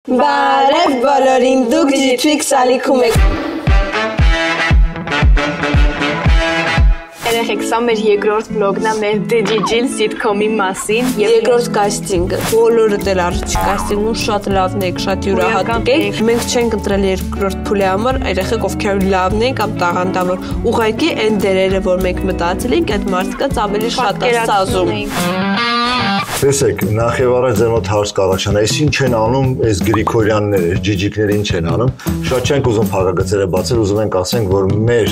Բարև բոլորին, դուք G-Twix ալիքում եք։ Երեխեք, սա մեր երկրորդ վլոգն է մեր Digital sitcom-ի մասին։ Երկրորդ կաստինգը։ Բոլորը դեռ առաջ կաստինգում շատ լավն եք, շատ յուրահատուկ եք։ Մենք չենք ընտրել երկրորդ փուլի համար, երեխեք ովքեր լավն են կամ տաղանդավոր։ Ուղղակի այն դերերը, որ մենք մտածել ենք, այդ մարդկանց ավելի շատ է սազում։ Տեսեք, նախ եւ առաջ ձեր մոտ հարց կառաջանա, այս ինչ են անում, այս Գրիգորյանները, այս ջիջիկները ինչ են անում։ Շատ չենք ուզում փակագծերը բացել, ուզում ենք ասենք, որ մեր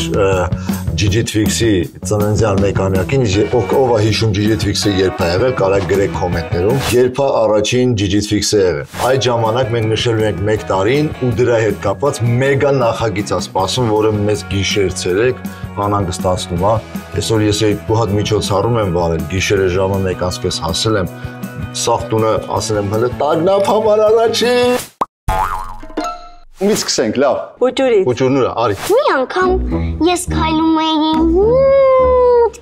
G-Twix-ի ծննդյան մեկամյակին ով է հիշում G-Twix-ը երբ է եղել, կարող գրեք կոմենտներում, երբ է առաջին G-Twix-ը եղել։ Այդ ժամանակ մենք նշել ենք 1 տարին ու դրա հետ կապված մեգա նախագիծ է սպասում, որը մեզ գիշեր ցերեկ անհանգստացնում է։ Այսօր ես ու հատ միջոցառում եմ վարել, գիշերը ժամը 1:30 հասել եմ, սաղ տունը ասել եմ հələ տագնապ համար առաջին։ Ումից սկսենք, լավ։ Ուջուրից։ Ուջուրնուրա, արի։ Մի անգամ ես քայլում էի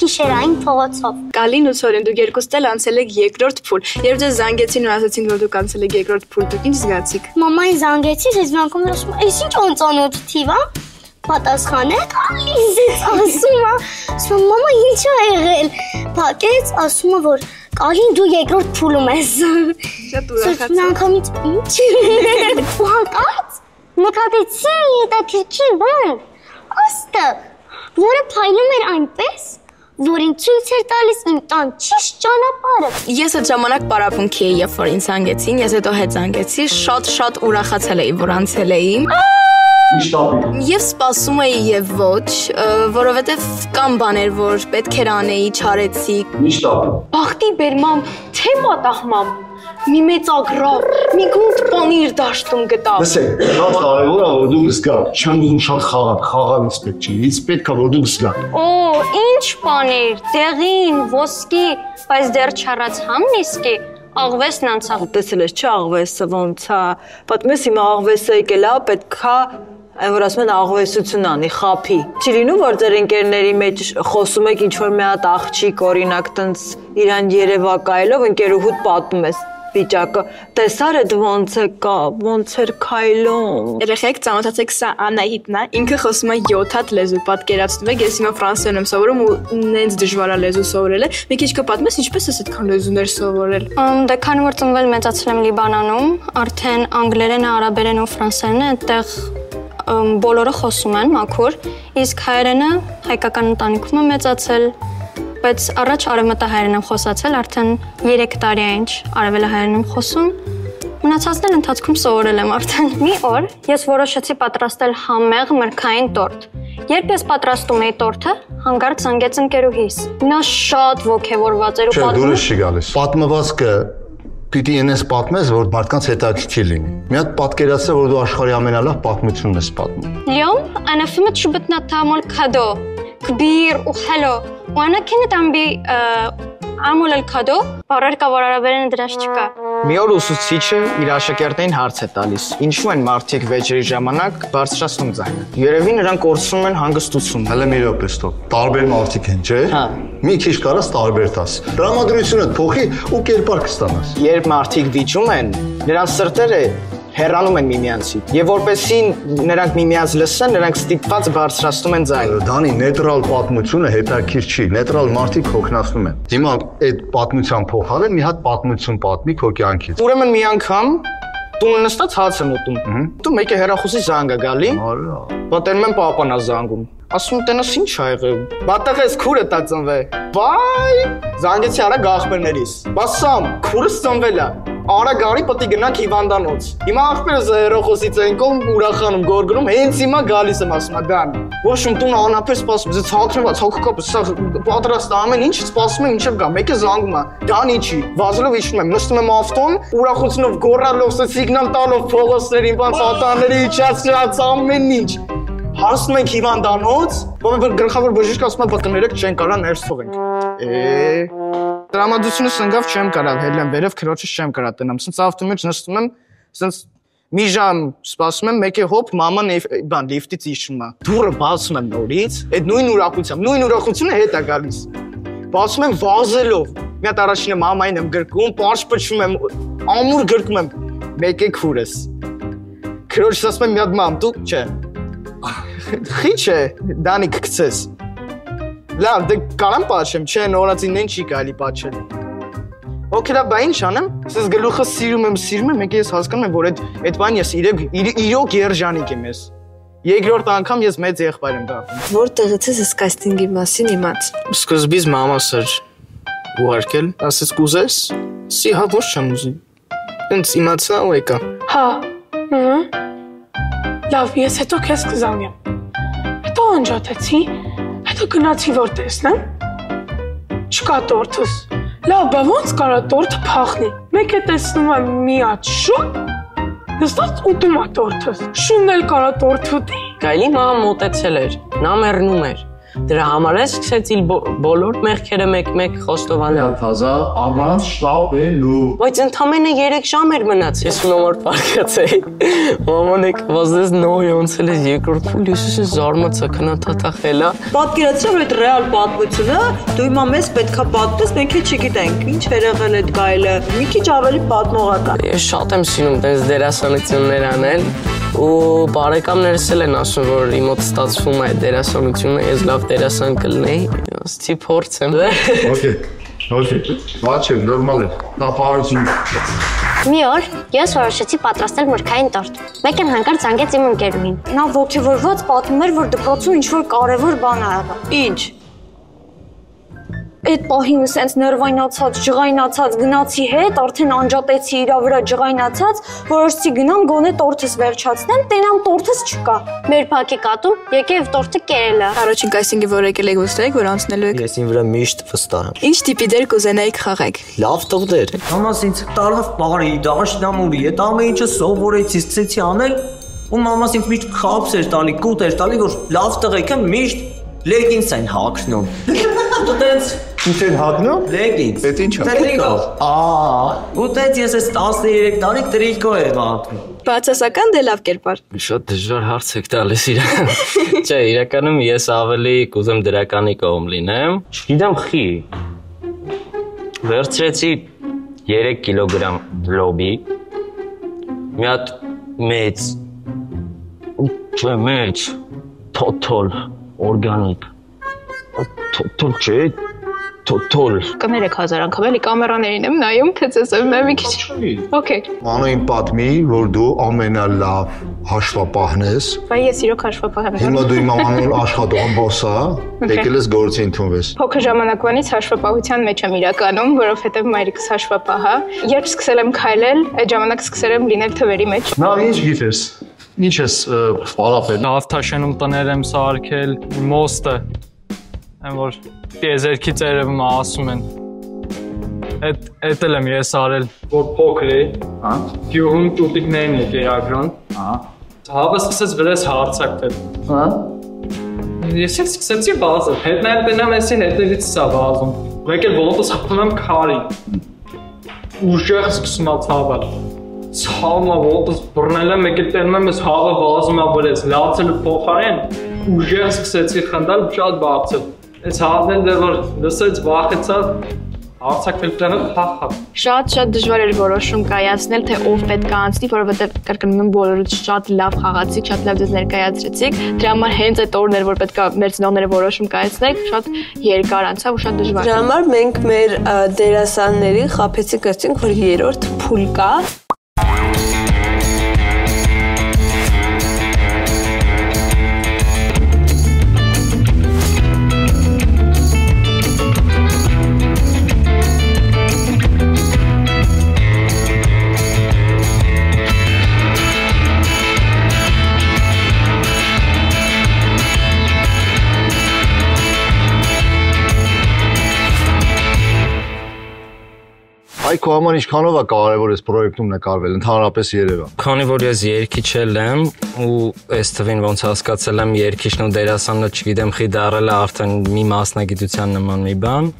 գիշերային փողոցով։ Կալին ու Սորեն, դուք երկուստ էլ անցել եք երկրորդ փուլ։ Երբ ձեզ զանգեցին ու ասացին, որ դուք անցել եք երկրորդ փուլ, դուք ինչ զգացիք։ Մամային զանգեցի, ես մի անգամ ասում եմ, «Էս ինչ անծանոթ թիվ է»։ Պատասխանեց, ասում է, մամա ինչ ա եղել։ Փակեց, ասում է, որ Կալին դու երկրորդ փուլում ես։ Շատ ուրախացա։ Մի անգամից ինչ։ Ու հանկարծ նկատեցի մի հետաքրքիր բան։ Աստը, որը փայլում էր այնպես, որ ինձ ցույց էր տալիս իմ տան ճիշտ ճանապարհը։ Ես այդ ժամանակ պարապմունքի էի, երբ որ ինձ զանգեցին, ես հետո հետ զանգեցի, շատ ուրախացել էի, որ անցել էի։ Եվ սպասում էի եւ ոչ, որովհետեւ կան բաներ, որ պետք էր անեի, չարեցի։ Բախտի բերմամ, թե մատահմամ, մի մեծ ագրավ, մի գունդ պանիր դաշտում գտավ։ Լսեք, շատ կարևոր է, որ դուք զգաք, չեմ ուզում շատ խաղալ ինձ պետք չի, ինձ պետք է, որ դուք զգաք։ Օ, ինչ պանիր, դեղին, ոսկի, բայց դեռ չառացամ նիսկի։ Աղվեսն անցավ։ Տեսել ես չէ աղվեսը ոնց է։ Պատմես հիմա աղվեսը եկել է, պետքա այն որ ասում են աղվեսություն անի, խափի։ Չի լինում որ ձեր ընկերների մեջ խոսում եք ինչ որ մի հատ աղջիկ օրինակ տենց իրան երևակայելով ընկերուհուդ պատմում ես վիճակը։ Տեսար այդ ոնց է կա, ոնց էր քայլում։ Երեխեք, ծանոթացեք, սա Անահիտն է, ինքը խոսում է 7 հատ լեզու, պատկերացնում եք, ես հիմա ֆրանսերեն եմ սովորում ու նենց դժվար է լեզու սովորելը։ Մի քիչ կպատմես, ինչպես ես այդքան լեզուներ սովորել։ Դե քանի որ ծնվել մեծացել եմ Լիբանանում, արդեն անգլերենը, արաբերենը ու ֆրանսերենը այդտեղ բոլորը խոսում են մաքուր, իսկ հայերենը հայկական ընտանիքում եմ մեծացել, բայց առաջ արևմտահայերեն եմ խոսացել, արդեն 3 տարի է ինչ արևելահայերեն եմ խոսում, մնացածն ընթացքում սովորել եմ արդեն։ Մի օր ես որոշեցի պատրաստել համեղ մրգային տորտ։ Երբ ես պատրաստում էի տորտը, հանկարծ զանգեց ընկերուհիս։ Նա շատ ոգևորված էր ու պատմում։ Չէ, դուրս չի գալիս։ Պատմվածքը պիտի ինես պատմես, որ մարդկանց հետաքրքիր լինի։ Մի հատ պատկերացրու, որ դու աշխարհի ամենալավ պատմությունն ես պատմում։ اليوم أنا فهمت شو بدنا تعمل كادو كبير وحلو وأنا كنت عم بعمل الكادو برر كوراربرين دراشتكا Մի օր ուսուցիչը իր աշակերտներին հարց է տալիս. Ինչու են մարդիկ վեճերի ժամանակ բարձրացնում ձայնը։ Երևի նրանք կորցնում են հանգստություն։ Հələ մի րոպե ստոպ։ Տարբեր մարդիկ են, չէ՞։ Հա։ Մի քիչ կարաս տարբեր տաս։ Տրամադրությունը փոխի ու կերպար կստանաս։ Երբ մարդիկ վիճում են, նրանց սրտերը հեռանում են միմյանցից։ Եվ որպեսզի նրանք միմյանց լսեն, նրանք ստիպված բարձրացնում են ձայնը։ Դանի նեյտրալ պատմությունը հետաքրքիր չի, նեյտրալ մարդիկ հոգնածնում են։ Հիմա այդ պատմության փոխարեն մի հատ պատմություն պատմի քո կյանքից։ Ուրեմն մի անգամ տուն նստած հաց եմ ուտում։ Դու մեկը հեռախոսի զանգ է գալի։ Պատերում եմ պապանա զանգում։ Ասում տենաս ինչ ա եղել։ Բատաղես քուրը տա ծնվել։ Վայ, զանգեցի արա գախբերներիս։ Բասամ, քուրս ծնվել է։ Արա գարի պետք է գնանք հիվանդանոց։ Հիմա ախպերս հեռախոսից են կողմ ուրախանում գորգնում, հենց հիմա գալիս եմ ասում դան։ Ոչմ տուն անապեր սպասում, ձեզ ցածրված հոգուկապը, սա պատրաստ ամեն ինչ սպասում եմ ինչև գա։ Մեկը զանգում է։ Դան ինչի։ Վազելով իջնում եմ, նստում եմ ավտոն, ուրախությունով գոռալով, սիգնալ տալով փողոցներին, բան սատաների իջացած ամեն ինչ։ Հասնում ենք հիվանդանոց, որ գլխավոր բժիշկը ասում է պատկներեք չեն կարա ներս թողենք։ Տրամադրությունս ընկավ չեմ կարա հելեմ վերև քրոջս չեմ կարա տնամ։ Սենց ավտոյի մեջ նստում եմ, սենց մի ժամ սպասում եմ, մեկը հոп մաման բան լիֆտից իջնում է։ Դուռը բացում եմ նորից, այդ նույն ուրախությունը հետ է գալիս։ Բացում եմ վազելով։ Մի հատ առաջինը մամային եմ գրկում, պարզ փչում եմ, ամուր գրկում եմ։ Մեկ է քուրս։ Քրոջս ասում եմ մի հատ մամ, դու չէ։ Խի՞ չէ, Դանիկ գցես։ Լավ, դե կարամ պատշեմ, չէ, նորածինն չի կարելի պատշել։ Okay, դա ինչ անեմ։ Ես գլուխը սիրում եմ, եկե ես հասկանում եմ, որ այդ բան ես իրոք երջանիկ եմ ես։ Երկրորդ անգամ ես մեծ եղբայր եմ դառնում։ Որտեղից ես կաստինգի մասին իմաց։ Սկզբից մամաս էր ուղարկել, ասեց կուզես, սի հա ոչ չեմ ուզի։ Ինձ իմացա ու եկա։ Հա։ Լավ, ես հետո քեզ կզանգեմ։ Հետո անջատեցի, հետո գնացի որ տեսնեմ։ Չկա տորթս։ Լավ, բա ոնց կարա տորթը փախնի։ Մեկ է տեսնում եմ մի հատ շուն, նստած ուտում է տորթս։ Շունն էլ կարա տորթ ուտի։ Գայլի մամա մոտեցել էր, նա մեռնում էր։ Դրա համար էլ սկսեցի բոլոր մեղքերը մեկ-մեկ խոստովանել։ Թազա, առանց շտապելու։ Բայց ընդամենը 3 ժամ էր մնաց, ես նոր պարկացեի։ Մաման եք վազես նոյ ոնցել է երկրորդ փուլիսը զարմացա քնաթաթախելա։ Պատկերացրու այդ ռեալ պատմությունը, դու հիմա մեզ պետքա պատմես, մենք էլ չգիտենք ինչ էր եղել այդ գայլը։ Մի քիչ ավելի պատմողական։ Ես շատ եմ սիրում տես դերասանություններ անել ու բարեկամներս էլ են ասում, որ իմ մոտ ստացվում է դերասանությունը, ես լավ դերասան կլինեի, ասեցի փորձեմ։ Okay, բաչը նորմալ է, տապարություն։ Մի օր ես որոշեցի պատրաստել մրգային տորտ։ Մեկն հանկարծ զանգեց իմ ընկերուհին։ Նա ոգևորված պատմում էր, որ դպրոցում ինչ-որ կարևոր բան ա եղել։ Ինչ։ Այդ պահին սենց ներվայնացած, ջղայնացած գնացի հետ, արդեն անջատեցի իրա վրա ջղայնացած, որոշեցի գնամ գոնե տորթս վերջացնեմ, տենամ տորթս չկա։ Մեր փակի կատուն եկավ տորթը կերելը։ Առաջին կայսինգը որ եկել եք ուստեք, որ անցնելու եք։ Ես ին վրա միշտ վստահ եմ։ Ինչ տիպի դեր կուզենայիք խաղեք։ Լավ տղդեր։ Մամաս ինձ տարավ բարի, դաշնամուրի, այդ ամեն ինչը սովորեցի, սկսեցի անել, ու մամաս ինձ միշտ խաբս էր տալի, կուտ էր տալի, որ լավ տղեկ եմ միշտ լեգինս են հագնում։ Ու տենց Ինչ են հագնում։ լեգինս։ Էդ ինչ է։ Տրիկո։ Ու տենց ես այս 13 տարի տրիկո եմ հագնում։ Բացասական դե լավ կերպար։ Շատ դժվար հարց եք տալիս իրական։ Չէ, իրականում ես ավելի կուզեմ դրականի կողմ լինեմ։ Չգիտեմ խի։ Վերցրեցի 3 կիլոգրամ լոբի։ Մի հատ մեծ թոթոլ օրգանիկ։ Թոթոլ չէ, թոթոլ։ Կներեք հազար անգամ էլի կամերաներին եմ նայում, թե ցես եմ մի քիչ։ Okay։ Մանոյին պատմի, որ դու ամենալավ հաշվապահն ես։ Բայց ես իրոք հաշվապահ եմ։ Հիմա դու իմ անուն աշխատողամբոս է, եկել ես գործի ընդունվես։ Փոքր ժամանակվանից հաշվապահության մեջ եմ իրականում, որովհետև մայրիկս հաշվապահ է։ Երբ սկսել եմ քայլել, այդ ժամանակ սկսել եմ լինել թվերի մեջ։ Նա ինչ գիտես։ Ինչ ես պարապել։ Նավթաշենում տներ եմ սարքել, մոստը։ Այն որ տիեզերքի ծերևում ասում են։ Էդ էլ եմ ես արել, որ փոքր էի։ Հա։ Գյուղում տուտիկներին եկեի ագրոն։ Հա։ Հավը սկսեց վրես հարցակվել։ Հա։ Ես էլ սկսեցի վազել, հետնայել տենամ էսի հետևից սա վազում։ Մեկ էլ ոտս հպնում եմ քարի։ Ուժեղ սկսում ա ցավել։ Ցավը ոտս բռնել եմ, մեկ էլ տենում եմ ես հավը վազում ա վրես, լացելու փոխարեն ուժեղ սկսեցի խնդալ շատ բարձր։ Այս հավն էլ որ լսեց վախեցա հարցակվել տանը խախա։ Շատ դժվար էր որոշում կայացնել, թե ով պետք է անցնի, որովհետև կրկնում եմ բոլորից շատ լավ խաղացիք, շատ լավ ձեզ ներկայացրեցիք։ Դրա համար հենց այդ օրն էր, որ պետք է մեր ծնողները որոշում կայացնենք, շատ երկար անցավ ու շատ դժվար։ Դրա համար մենք մեր դերասաններին խաբեցինք, ասենք, որ երրորդ փուլ կա։ Այ քո համար ինչքանով է կարևոր այս պրոյեկտում նկարվել, ընդհանրապես Երևան։ Քանի որ ես երգիչ եմ ու այս թվին ոնց հասկացել եմ երգիչն ու դերասանը չգիտեմ խի դարել է արդեն մի մասնագիտության նման մի բան,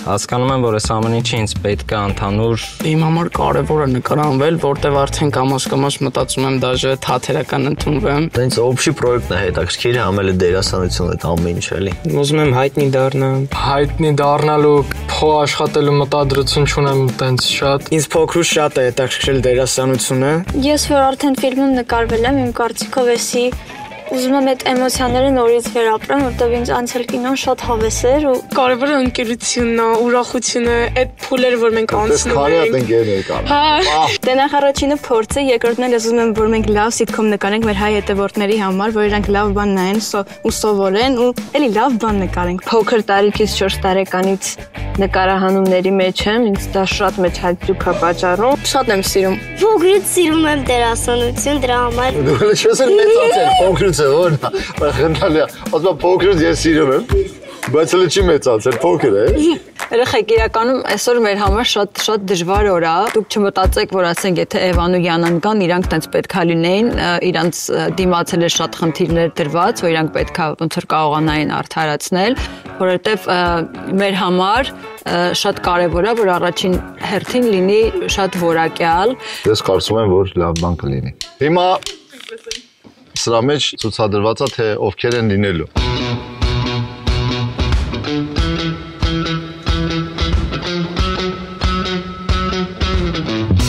Հասկանում եմ, որ այս ամեն ինչը ինձ պետք է ընդհանուր Իմ համար կարևոր է նկարանվել, որտեղ արդեն կամաց մտածում եմ դաժե թատերական ընդունվեմ։ Տենց օբշի պրոյեկտն է հետաքրքիր, համել է դերասանությունը այդ ամեն ինչ էլի։ ուզում եմ հայտնի դառնամ։ Հայտնի դառնալու փո աշխատելու մտադրություն չունեմ տենց շատ։ Ինձ փոքրուց շատ է հետաքրքրել դերասանությունը։ Ես որ արդեն ֆիլմում նկարվել եմ, իմ կարծիքով էսի ուզում եմ այդ էմոցիաները նորից վերապրեմ, որտեղ ինձ անցել կինոն շատ հավես էր ու Կարևորը ընկերությունն է, ուրախությունը, այդ փուլերը, որ մենք անցնում ենք։ Դե նախ առաջինը փորձ է, երկրորդն էլ ուզում եմ, որ մենք լավ սիթքոմ նկարենք մեր հայ հետևորդների համար, որ իրանք լավ բան նայեն ու սովորեն ու էլի լավ բան նկարենք։ Փոքր տարիքից 4 տարեկանից նկարահանումների մեջ եմ, ինձ դա շատ մեծ հաճույք է պատճառում։ Շատ եմ սիրում։ Փոքրից սիրում եմ դերասանություն, դրա համար։ Դու չես էլ մեծացել, փոքրից է որն է։ Խնդալիա, ասում փոքրից ես սիրում եմ, բայց հələ չի մեծացել, փոքր է։ Երեխեք, իրականում այսօր մեր համար շատ դժվար օր է։ Դուք չմտածեք, որ ասենք, եթե Էվան ու Յանան կան, իրանք տենց պետքա լինեին, իրանց դիմացել է շատ խնդիրներ դրված, որ իրանք պետքա ոնց որ կարողանային արդարացնել, որովհետև մեր համար շատ կարևոր է, որ առաջին հերթին լինի շատ որակյալ։ Ես կարծում եմ, որ լավ բան կլինի։ Հիմա սրա մեջ ցուցադրված է, թե ովքեր են լինելու։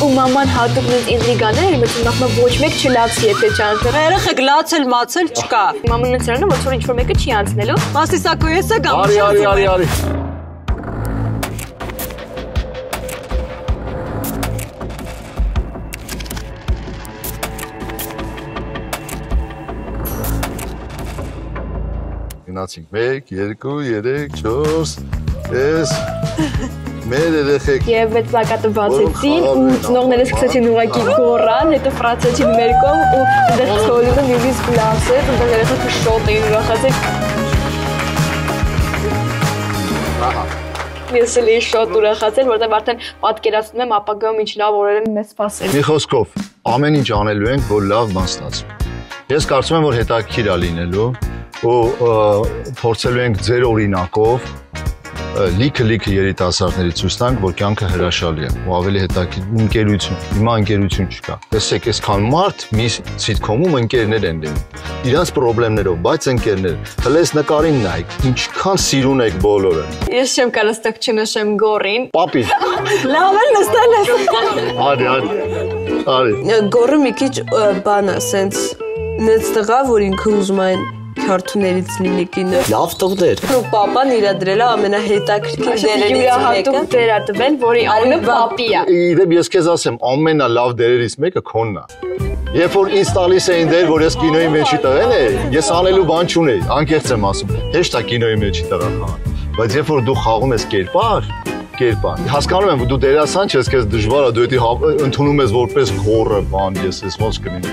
Ու մաման հատուկ մեզ ինտրիգաներ, բայց նախ ոչ մեկ չլացի, եթե չանցնի։ Երեխեք, լացել, մացել չկա։ Մաման ինձ ասում է, որ ինչ որ մեկը չի անցնելու։ Մասիսակո ես է գամ։ Արի։ Գնացինք 1, 2, 3, 4, ես մեր երեխեք Եվ այդ պլակատը բացեցին ու ծնողներս սկսեցին ուղակի գոռալ, հետո ֆրանսիացին մեր կողմ ու դեռ ցոլումը միգից գլասեր, ու երեխեքը շոտ էին ուրախացել։ Ես էլ շատ ուրախացել, որտեղ արդեն պատկերացնում եմ ապագայում ինչ լավ օրեր են մեզ սպասել։ Մի խոսքով, ամեն ինչ անելու ենք, որ լավ բան ստացվի։ Ես կարծում եմ, որ հետաքրքիր է լինելու ու փորձելու ենք ձեր օրինակով լիքը երիտասարդների ցույց տանք, որ կյանքը հրաշալի է ու ավելի հետաքրքիր ընկերություն։ Հիմա ընկերություն չկա։ Տեսեք, այսքան մարդ մի սիթքոմում ընկերներ են լինում։ Իրանց խնդիրներով, բայց ընկերներ։ Հլես նկարին նայեք, ինչքան սիրուն եք բոլորը։ Ես չեմ կարող ստեղ չնշեմ գոռին։ Պապի։ Լավ է նստել ես։ Արի։ Գոռը մի քիչ բան է, սենց նենց տղա, որ ինքը ուզում է քարտուներից լինի կինը։ Լավ տղդեր։ Ու պապան իրա դրել է ամենահետաքրքիր դերերից մեկը։ Դեր է տվել, որի անունը պապի է։ Իդեպ ես քեզ ասեմ, ամենալավ դերերից մեկը քոնն է։ Երբ որ ինձ տալիս էին դեր, որ ես կինոյի մեջի տղեն էի, ես անելու բան չունեի, անկեղծ եմ ասում։ Հեշտ է կինոյի մեջի տղա խաղալ։ Բայց երբ որ դու խաղում ես կերպար, հասկանում եմ, որ դու դերասան չես, քեզ դժվար է, դու դա ընդունում ես որպես խորը բան, ես ոնց կլինի։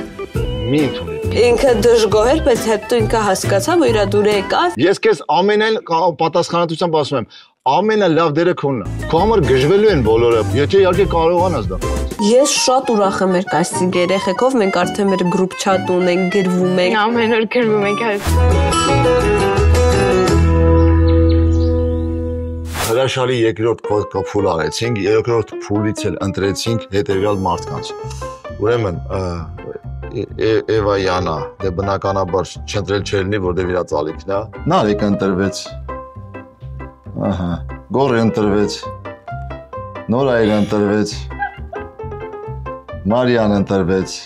Մի ընդունի։ Ինքը դժգոհ էր, բայց հետո ինքը հասկացավ, որ իրա դուրը եկավ։ Ես քեզ ամենայն պատասխանատվությամբ ասում եմ, ամենալավ դերը քոնն է։ Քո համար գժվելու են բոլորը, եթե իհարկե կարողանաս դա։ Ես շատ ուրախ եմ մեր կասթինգ երեխեքով, մենք արդեն մեր գրուպ չաթ ունենք, գրվում ենք։ Ամեն օր գրվում ենք Հրաշալի երկրորդ փուլ արեցինք, երկրորդ փուլից էլ ընտրեցինք հետևյալ մարդկանց։ Ուրեմն Էվա Յանա, դե բնականաբար չընտրել չելնի, որտեղ իրա ծալիքն է։ Նարեկ ընտրվեց։ Ահա, Գորը ընտրվեց։ Նորայել ընտրվեց։ Մարիան ընտրվեց։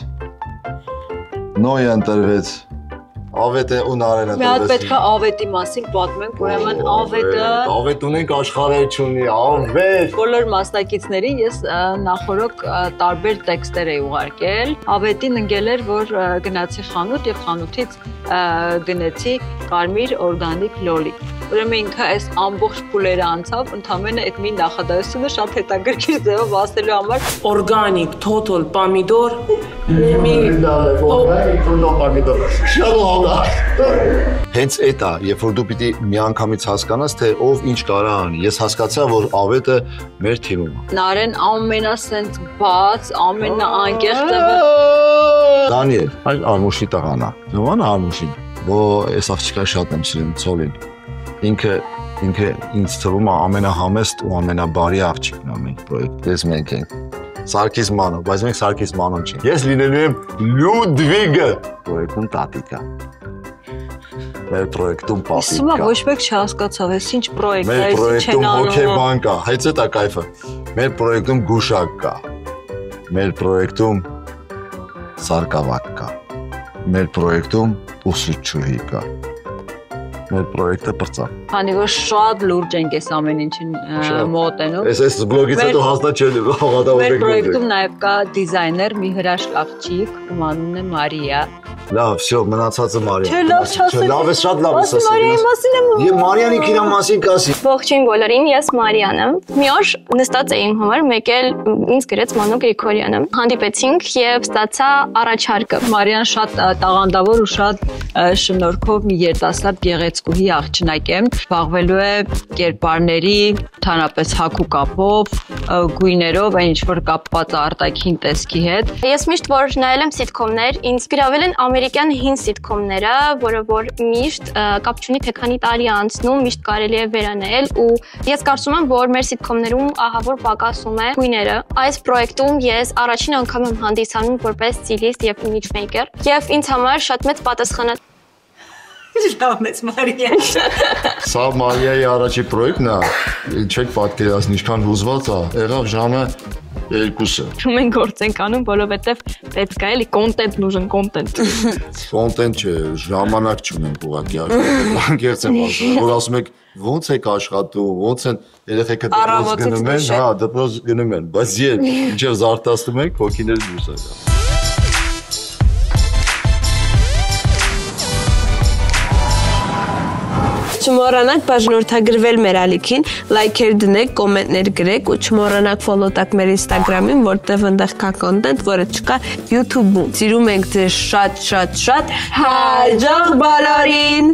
Նոյ ընտրվեց։ Ավետը ու Նարեն ընտրվեց։ Մի հատ պետք է Ավետի մասին պատմենք, ուրեմն Ավետը Ավետ ունենք աշխարհը չունի, Ավետ։ Բոլոր մասնակիցներին ես նախորոք տարբեր տեքստեր էի ուղարկել։ Ավետին ընկել էր, որ գնացի խանութ եւ խանութից գնեցի կարմիր օրգանիկ լոլիկ։ Ուրեմն ինքը այս ամբողջ փուլերը անցավ, ընդամենը այդ մի նախադասությունը շատ հետաքրքիր ձևով ասելու համար օրգանիկ, total, պամիդոր, Հենց այդ է, երբ որ դու պիտի միանգամից հասկանաս, թե ով ինչ կարա անի։ Ես հասկացա, որ Ավետը մեր թիմում է։ Նարեն ամենասենց բաց, ամենաանկեղծը Դանիել, այլ Արմուշի տղան է։ Նոման Արմուշին, որ այս աղջիկա շատ եմ սիրում, Ցոլին։ Ինքը ինքը ինձ թվում է ամենահամեստ ու ամենաբարի աղջիկն է մեր պրոյեկտի։ Ես մենք ենք։ Սարգիս Մանո, բայց մենք Սարգիս Մանոն չենք։ Ես լինելու եմ Լյուդվիգը, պրոյեկտում տատիկա։ Մեր պրոյեկտում պապիկա։ Իսմա ոչ մեկ չհասկացավ, այս ինչ պրոյեկտ է, այս ինչ չեն անում։ Մեր պրոյեկտում հոկեբան կա, հենց էտա կայֆը։ Մեր պրոյեկտում գուշակ կա։ Մեր պրոյեկտում սարկավակ կա։ Մեր պրոյեկտում ուսուցչուհի կա։ Մեր պրոյեկտը պրծա։ Քանի որ շատ լուրջ ենք այս ամեն ինչին մոտենում։ Այս բլոգից հետո հաստատ չեն հավատալու։ Մեր պրոյեկտում նաև կա դիզայներ, մի հրաշք աղջիկ, ում անունն է Մարիա։ Լավ, всё, մնացածը Մարիա։ Չէ, լավ չասել։ Լավ է, շատ լավ է ասել։ Մարիայի մասին եմ։ Եվ Մարիանի քիրա մասին կասի։ Ողջույն բոլորին, ես Մարիան եմ։ Մի օր նստած էի իմ համար, մեկ էլ ինձ գրեց Մանո Գրիգորյանը։ Հանդիպեցինք եւ ստացա առաջարկը։ Մարիան շատ տաղանդավոր ու շատ շնորհքով մի երիտասարդ գեղեցկուհի աղջնակ է, զբաղվելու է կերպարների, ընդհանրապես հագու կապով, գույներով, այն ինչ որ կապված է արտաքին տեսքի հետ։ Ես միշտ որ նայել եմ սիթքոմներ, ինձ գրավել են ամերիկյան հին սիթքոմները, որը որ միշտ կապ չունի թե քանի տարի անցնում, միշտ կարելի է վերանայել ու ես կարծում եմ, որ մեր սիթքոմներում ահա որ պակասում է գույները։ Այս պրոյեկտում ես առաջին անգամ եմ հանդիսանում որպես ստիլիստ եւ image maker եւ ինձ համար շատ մեծ պատասխան է։ Լավնեց Մարիան։ Սա Մարիայի առաջի պրոյեկտն է, չեք պատկերացնի, ինչքան հուզված է, եղավ ժամը 2-ը։ Մենք գործ ենք անում, որովհետև պետք է էլի կոնտենտ нужен կոնտենտ։ Կոնտենտ չէ, ժամանակ չունենք ուղղակի անկեղծ եմ ասում, որ ասում եք ո՞նց եք աշխատում, ո՞նց են երեխեքը դպրոց գնում են, հա, դպրոց գնում են, բայց երբ ինչեւ զարթացնում ենք, հոգիները դուրս է գալիս։ Չմոռանաք բաժանորդագրվել մեր ալիքին, լայքեր դնեք, կոմենտներ գրեք ու չմոռանաք ֆոլո տաք մեր Instagram-ին, որտեղ այնտեղ կա կոնտենտ, որը չկա YouTube-ում։ Սիրում ենք ձեզ շատ, հաջող բոլորին։